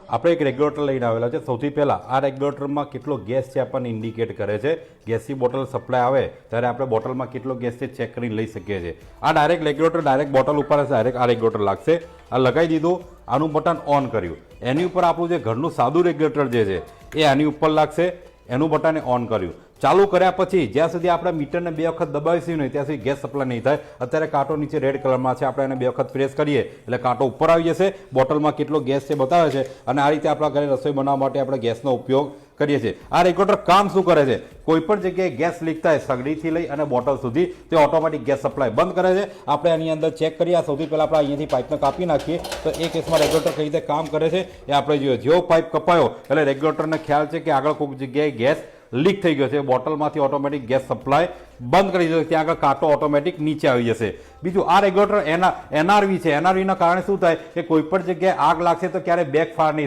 આપણે એક રેગ્યુલેટર લઈને આવેલા છે। સૌથી પહેલાં આ રેગ્યુલેટરમાં કેટલો ગેસ છે આપણને ઇન્ડિકેટ કરે છે। ગેસની બોટલ સપ્લાય આવે ત્યારે આપણે બોટલમાં કેટલો ગેસ છે ચેક કરીને લઈ શકીએ છીએ। આ ડાયરેક્ટ રેગ્યુલેટર ડાયરેક્ટ બોટલ ઉપર ડાયરેક્ટ આ રેગ્યુલેટર લાગશે। આ લગાવી દીધું, આનું બટન ઓન કર્યું, એની ઉપર આપણું જે ઘરનું સાદું રેગ્યુલેટર જે છે એ આની ઉપર લાગશે। એનું બટન ઓન કર્યું, ચાલુ કર્યા પછી જ્યાં સુધી આપણે મીટરને 2 વખત દબાવીશું નહીં ત્યાં સુધી ગેસ સપ્લાય નહીં થાય। અત્યારે કાંટો નીચે રેડ કલરમાં છે, આપણે એને 2 વખત પ્રેસ કરીએ એટલે કાંટો ઉપર આવી જશે, બોટલમાં કેટલો ગેસ છે બતાવે છે અને આ રીતે આપણા ઘરે રસોઈ બનાવવા માટે આપણે ગેસનો ઉપયોગ કરીએ છીએ। આ રેગ્યુલેટર કામ શું કરે છે? કોઈ પણ જગ્યાએ ગેસ લીક થાય સગડીથી લઈ અને બોટલ સુધી તે ઓટોમેટિક ગેસ સપ્લાય બંધ કરે છે। આપણે આની અંદર ચેક કરીએ। સૌથી પહેલાં આપણે અહીંયાથી પાઇપને કાપી નાખીએ તો એ કેસમાં રેગ્યુલેટર કઈ રીતે કામ કરે છે એ આપણે જોઈએ। જેવો પાઇપ કપાયો એટલે રેગ્યુલેટરને ખ્યાલ છે કે આગળ કોઈક જગ્યાએ ગેસ લીક થઈ ગયો છે, બોટલમાંથી ઓટોમેટિક ગેસ સપ્લાય બંધ કરી દીધો, ત્યાં આગળ કાંટો ઓટોમેટિક નીચે આવી જશે। બીજું આ રેગ્યુલેટર એનઆરવી છે, એનઆરવીના કારણે શું થાય કે કોઈ પણ જગ્યાએ આગ લાગશે તો ક્યારે બેકફાયર નહીં